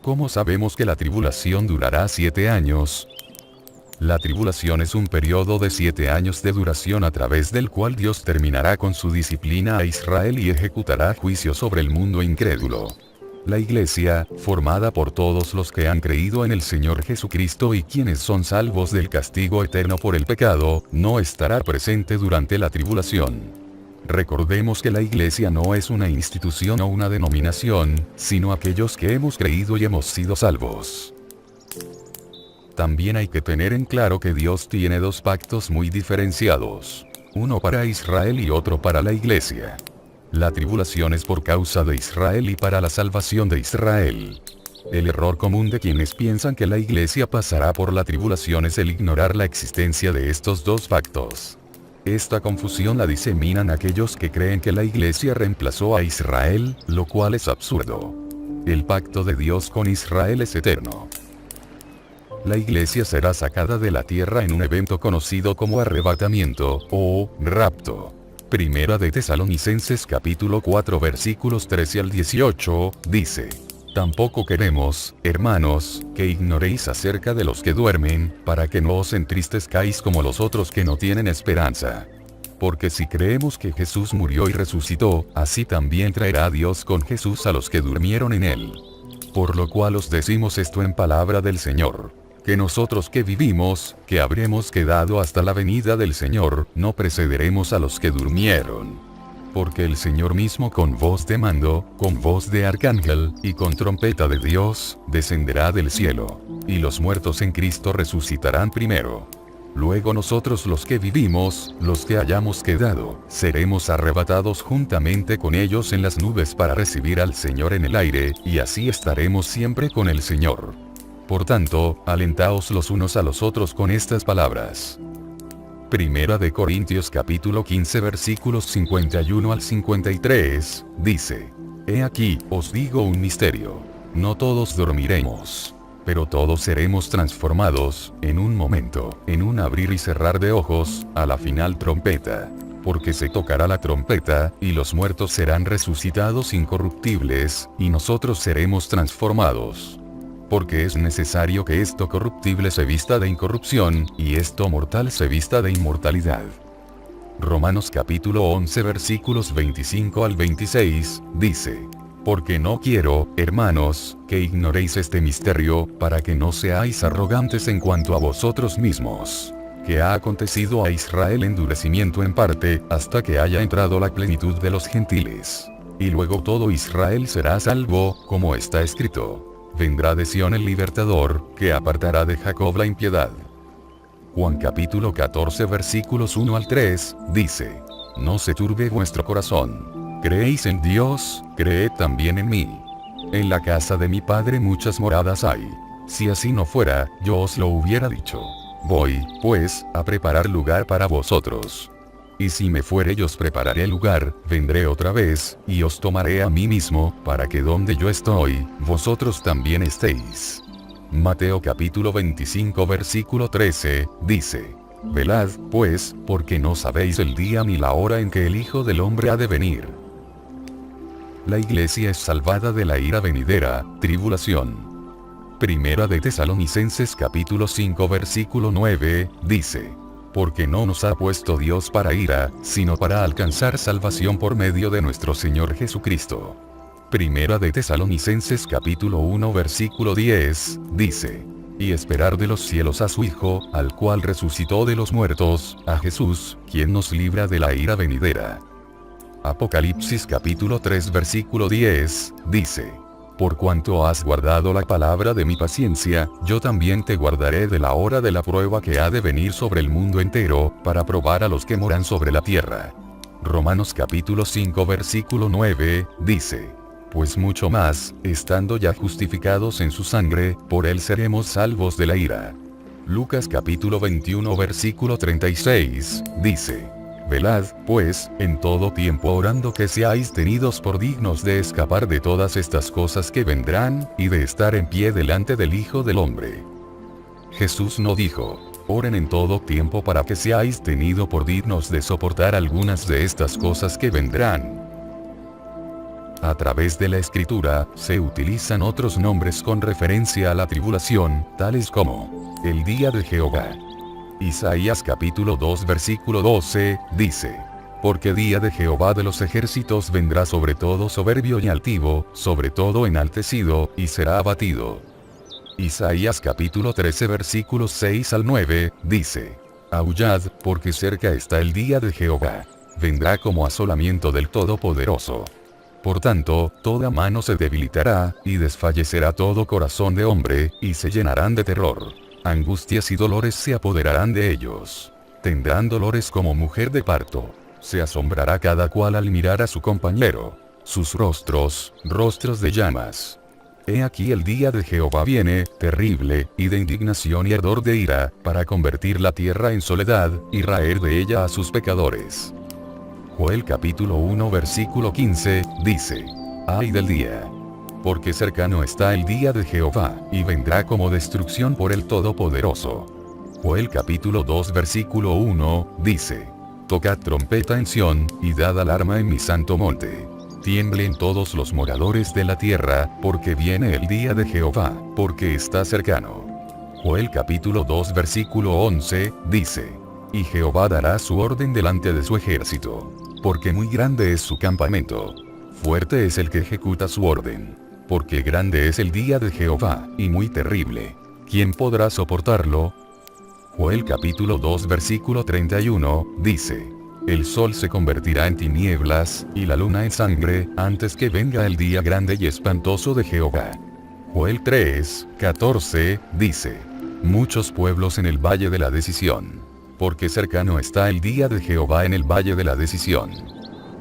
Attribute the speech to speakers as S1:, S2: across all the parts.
S1: ¿Cómo sabemos que la tribulación durará 7 años? La tribulación es un periodo de 7 años de duración a través del cual Dios terminará con su disciplina a Israel y ejecutará juicio sobre el mundo incrédulo. La iglesia, formada por todos los que han creído en el Señor Jesucristo y quienes son salvos del castigo eterno por el pecado, no estará presente durante la tribulación. Recordemos que la iglesia no es una institución o una denominación, sino aquellos que hemos creído y hemos sido salvos. También hay que tener en claro que Dios tiene dos pactos muy diferenciados. Uno para Israel y otro para la iglesia. La tribulación es por causa de Israel y para la salvación de Israel. El error común de quienes piensan que la iglesia pasará por la tribulación es el ignorar la existencia de estos dos pactos. Esta confusión la diseminan aquellos que creen que la iglesia reemplazó a Israel, lo cual es absurdo. El pacto de Dios con Israel es eterno. La iglesia será sacada de la tierra en un evento conocido como arrebatamiento, o rapto. Primera de Tesalonicenses capítulo 4 versículos 13 al 18, dice: Tampoco queremos, hermanos, que ignoréis acerca de los que duermen, para que no os entristezcáis como los otros que no tienen esperanza. Porque si creemos que Jesús murió y resucitó, así también traerá Dios con Jesús a los que durmieron en él. Por lo cual os decimos esto en palabra del Señor, que nosotros que vivimos, que habremos quedado hasta la venida del Señor, no precederemos a los que durmieron. Porque el Señor mismo con voz de mando, con voz de arcángel, y con trompeta de Dios, descenderá del cielo. Y los muertos en Cristo resucitarán primero. Luego nosotros los que vivimos, los que hayamos quedado, seremos arrebatados juntamente con ellos en las nubes para recibir al Señor en el aire, y así estaremos siempre con el Señor. Por tanto, alentaos los unos a los otros con estas palabras. Primera de Corintios capítulo 15 versículos 51 al 53, dice: He aquí, os digo un misterio. No todos dormiremos, pero todos seremos transformados, en un momento, en un abrir y cerrar de ojos, a la final trompeta. Porque se tocará la trompeta, y los muertos serán resucitados incorruptibles, y nosotros seremos transformados. Porque es necesario que esto corruptible se vista de incorrupción, y esto mortal se vista de inmortalidad. Romanos capítulo 11 versículos 25 al 26, dice: Porque no quiero, hermanos, que ignoréis este misterio, para que no seáis arrogantes en cuanto a vosotros mismos. Que ha acontecido a Israel endurecimiento en parte, hasta que haya entrado la plenitud de los gentiles. Y luego todo Israel será salvo, como está escrito: Vendrá de Sión el libertador, que apartará de Jacob la impiedad. Juan capítulo 14 versículos 1 al 3, dice: No se turbe vuestro corazón. ¿Creéis en Dios? Creed también en mí. En la casa de mi Padre muchas moradas hay. Si así no fuera, yo os lo hubiera dicho. Voy, pues, a preparar lugar para vosotros. Y si me fuere y os prepararé lugar, vendré otra vez, y os tomaré a mí mismo, para que donde yo estoy, vosotros también estéis. Mateo capítulo 25 versículo 13, dice: Velad, pues, porque no sabéis el día ni la hora en que el Hijo del Hombre ha de venir. La iglesia es salvada de la ira venidera, tribulación. Primera de Tesalonicenses capítulo 5 versículo 9, dice: Porque no nos ha puesto Dios para ira, sino para alcanzar salvación por medio de nuestro Señor Jesucristo. Primera de Tesalonicenses capítulo 1 versículo 10, dice: Y esperar de los cielos a su Hijo, al cual resucitó de los muertos, a Jesús, quien nos libra de la ira venidera. Apocalipsis capítulo 3 versículo 10, dice: Por cuanto has guardado la palabra de mi paciencia, yo también te guardaré de la hora de la prueba que ha de venir sobre el mundo entero, para probar a los que moran sobre la tierra. Romanos capítulo 5 versículo 9, dice: Pues mucho más, estando ya justificados en su sangre, por él seremos salvos de la ira. Lucas capítulo 21 versículo 36, dice: Velad, pues, en todo tiempo orando que seáis tenidos por dignos de escapar de todas estas cosas que vendrán, y de estar en pie delante del Hijo del Hombre. Jesús no dijo: Oren en todo tiempo para que seáis tenidos por dignos de soportar algunas de estas cosas que vendrán. A través de la escritura, se utilizan otros nombres con referencia a la tribulación, tales como el día de Jehová. Isaías capítulo 2 versículo 12, dice: porque día de Jehová de los ejércitos vendrá sobre todo soberbio y altivo, sobre todo enaltecido, y será abatido. Isaías capítulo 13 versículos 6 al 9, dice: aullad, porque cerca está el día de Jehová. Vendrá como asolamiento del Todopoderoso. Por tanto, toda mano se debilitará, y desfallecerá todo corazón de hombre, y se llenarán de terror. Angustias y dolores se apoderarán de ellos. Tendrán dolores como mujer de parto. Se asombrará cada cual al mirar a su compañero. Sus rostros, rostros de llamas. He aquí el día de Jehová viene, terrible, y de indignación y ardor de ira, para convertir la tierra en soledad, y raer de ella a sus pecadores. Joel capítulo 1 versículo 15, dice: ay del día. Porque cercano está el día de Jehová, y vendrá como destrucción por el Todopoderoso. Joel capítulo 2 versículo 1, dice: tocad trompeta en Sión, y dad alarma en mi santo monte. Tiemblen todos los moradores de la tierra, porque viene el día de Jehová, porque está cercano. Joel capítulo 2 versículo 11, dice: y Jehová dará su orden delante de su ejército. Porque muy grande es su campamento. Fuerte es el que ejecuta su orden. Porque grande es el día de Jehová, y muy terrible. ¿Quién podrá soportarlo? Joel capítulo 2 versículo 31, dice: el sol se convertirá en tinieblas, y la luna en sangre, antes que venga el día grande y espantoso de Jehová. Joel 3, 14, dice: muchos pueblos en el valle de la decisión. Porque cercano está el día de Jehová en el valle de la decisión.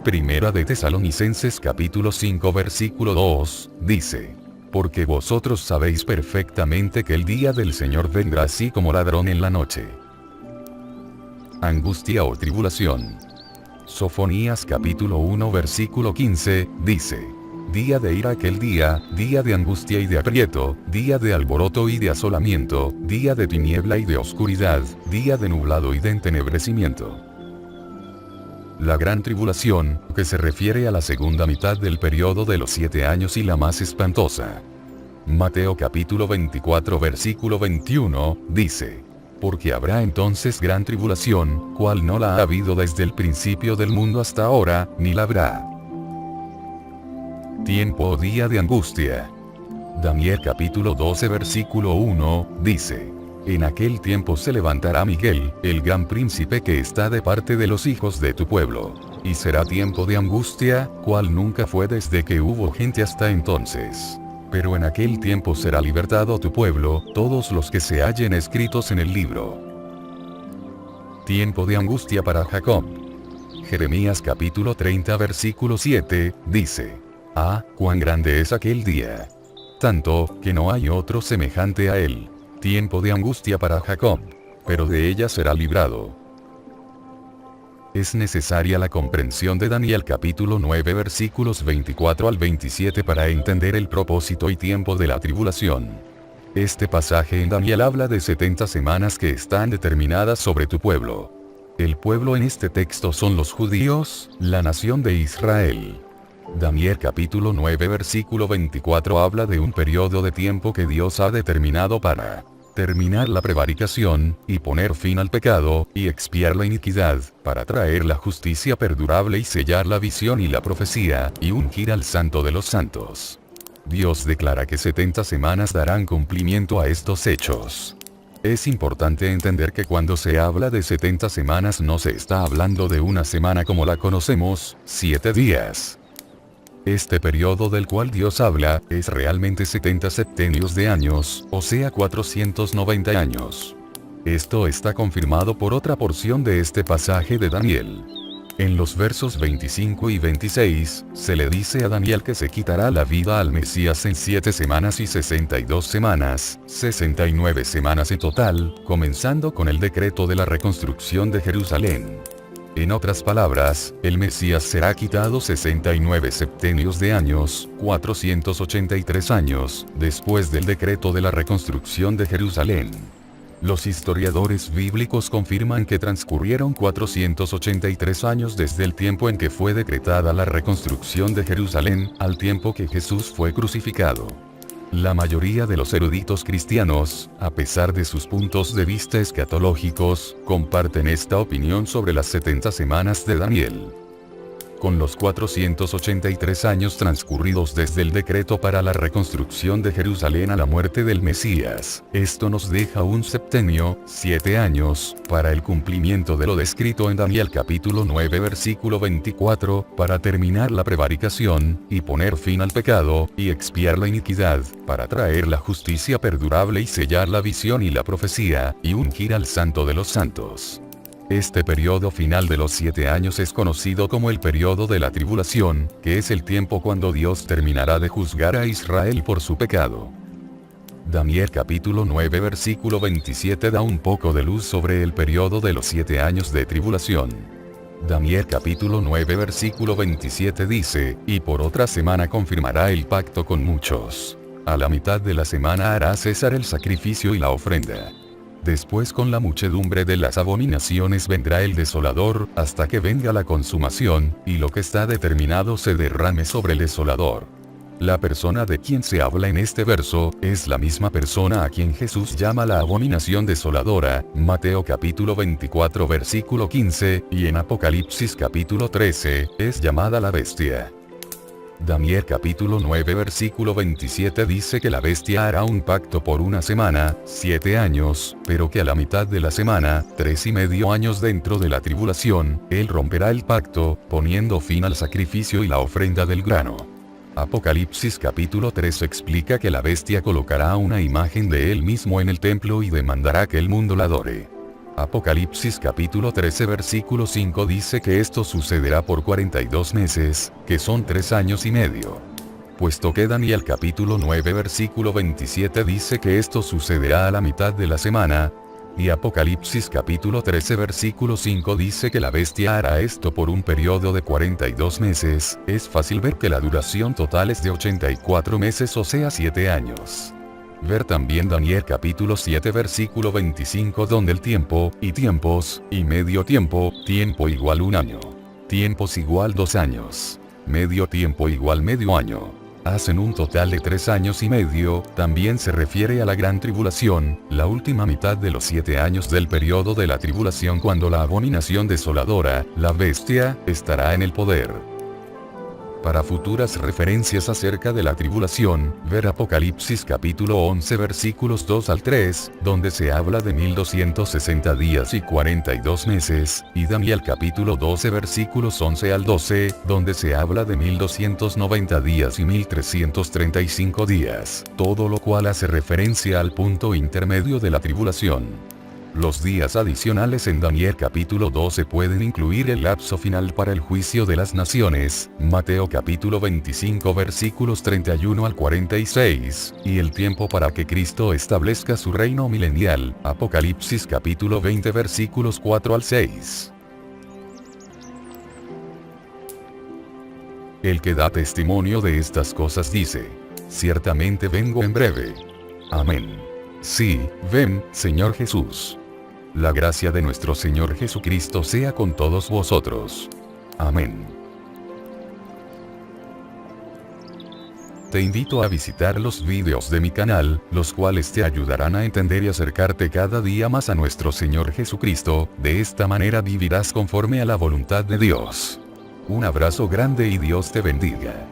S1: Primera de Tesalonicenses capítulo 5 versículo 2, dice: porque vosotros sabéis perfectamente que el día del Señor vendrá así como ladrón en la noche. Angustia o tribulación. Sofonías capítulo 1 versículo 15, dice: día de ira aquel día de angustia y de aprieto, día de alboroto y de asolamiento, día de tiniebla y de oscuridad, día de nublado y de entenebrecimiento. La gran tribulación, que se refiere a la segunda mitad del periodo de los 7 años y la más espantosa. Mateo capítulo 24 versículo 21, dice: porque habrá entonces gran tribulación, cual no la ha habido desde el principio del mundo hasta ahora, ni la habrá. Tiempo o día de angustia. Daniel capítulo 12 versículo 1, dice: en aquel tiempo se levantará Miguel, el gran príncipe que está de parte de los hijos de tu pueblo. Y será tiempo de angustia, cual nunca fue desde que hubo gente hasta entonces. Pero en aquel tiempo será libertado tu pueblo, todos los que se hallen escritos en el libro. Tiempo de angustia para Jacob. Jeremías capítulo 30 versículo 7, dice: ah, cuán grande es aquel día. Tanto, que no hay otro semejante a él. Tiempo de angustia para Jacob. Pero de ella será librado. Es necesaria la comprensión de Daniel capítulo 9 versículos 24 al 27 para entender el propósito y tiempo de la tribulación. Este pasaje en Daniel habla de 70 semanas que están determinadas sobre tu pueblo. El pueblo en este texto son los judíos, la nación de Israel. Daniel capítulo 9 versículo 24 habla de un periodo de tiempo que Dios ha determinado para terminar la prevaricación, y poner fin al pecado, y expiar la iniquidad, para traer la justicia perdurable y sellar la visión y la profecía, y ungir al Santo de los Santos. Dios declara que 70 semanas darán cumplimiento a estos hechos. Es importante entender que cuando se habla de 70 semanas no se está hablando de una semana como la conocemos, 7 días. Este periodo del cual Dios habla, es realmente 70 septenios de años, o sea 490 años. Esto está confirmado por otra porción de este pasaje de Daniel. En los versos 25 y 26, se le dice a Daniel que se quitará la vida al Mesías en 7 semanas y 62 semanas, 69 semanas en total, comenzando con el decreto de la reconstrucción de Jerusalén. En otras palabras, el Mesías será quitado 69 septenios de años, 483 años, después del decreto de la reconstrucción de Jerusalén. Los historiadores bíblicos confirman que transcurrieron 483 años desde el tiempo en que fue decretada la reconstrucción de Jerusalén, al tiempo que Jesús fue crucificado. La mayoría de los eruditos cristianos, a pesar de sus puntos de vista escatológicos, comparten esta opinión sobre las 70 semanas de Daniel. Con los 483 años transcurridos desde el decreto para la reconstrucción de Jerusalén a la muerte del Mesías, esto nos deja un septenio, 7 años, para el cumplimiento de lo descrito en Daniel capítulo 9 versículo 24, para terminar la prevaricación, y poner fin al pecado, y expiar la iniquidad, para traer la justicia perdurable y sellar la visión y la profecía, y ungir al Santo de los Santos. Este periodo final de los 7 años es conocido como el periodo de la tribulación, que es el tiempo cuando Dios terminará de juzgar a Israel por su pecado. Daniel capítulo 9 versículo 27 da un poco de luz sobre el periodo de los 7 años de tribulación. Daniel capítulo 9 versículo 27 dice, y por otra semana confirmará el pacto con muchos. A la mitad de la semana hará cesar el sacrificio y la ofrenda. Después con la muchedumbre de las abominaciones vendrá el desolador, hasta que venga la consumación, y lo que está determinado se derrame sobre el desolador. La persona de quien se habla en este verso, es la misma persona a quien Jesús llama la abominación desoladora, Mateo capítulo 24 versículo 15, y en Apocalipsis capítulo 13, es llamada la bestia. Daniel capítulo 9 versículo 27 dice que la bestia hará un pacto por una semana, 7 años, pero que a la mitad de la semana, 3,5 años dentro de la tribulación, él romperá el pacto, poniendo fin al sacrificio y la ofrenda del grano. Apocalipsis capítulo 3 explica que la bestia colocará una imagen de él mismo en el templo y demandará que el mundo la adore. Apocalipsis capítulo 13 versículo 5 dice que esto sucederá por 42 meses, que son 3 años y medio. Puesto que Daniel capítulo 9 versículo 27 dice que esto sucederá a la mitad de la semana, y Apocalipsis capítulo 13 versículo 5 dice que la bestia hará esto por un periodo de 42 meses, es fácil ver que la duración total es de 84 meses o sea 7 años. Ver también Daniel capítulo 7 versículo 25 donde el tiempo, y tiempos, y medio tiempo, tiempo igual 1 año. Tiempos igual 2 años. Medio tiempo igual medio año. Hacen un total de 3 años y medio, también se refiere a la gran tribulación, la última mitad de los 7 años del periodo de la tribulación cuando la abominación desoladora, la bestia, estará en el poder. Para futuras referencias acerca de la tribulación, ver Apocalipsis capítulo 11 versículos 2 al 3, donde se habla de 1260 días y 42 meses, y Daniel capítulo 12 versículos 11 al 12, donde se habla de 1290 días y 1335 días, todo lo cual hace referencia al punto intermedio de la tribulación. Los días adicionales en Daniel capítulo 12 pueden incluir el lapso final para el juicio de las naciones, Mateo capítulo 25 versículos 31 al 46, y el tiempo para que Cristo establezca su reino milenial, Apocalipsis capítulo 20 versículos 4 al 6. El que da testimonio de estas cosas dice: ciertamente vengo en breve. Amén. Sí, ven, Señor Jesús. La gracia de nuestro Señor Jesucristo sea con todos vosotros. Amén. Te invito a visitar los vídeos de mi canal, los cuales te ayudarán a entender y acercarte cada día más a nuestro Señor Jesucristo, de esta manera vivirás conforme a la voluntad de Dios. Un abrazo grande y Dios te bendiga.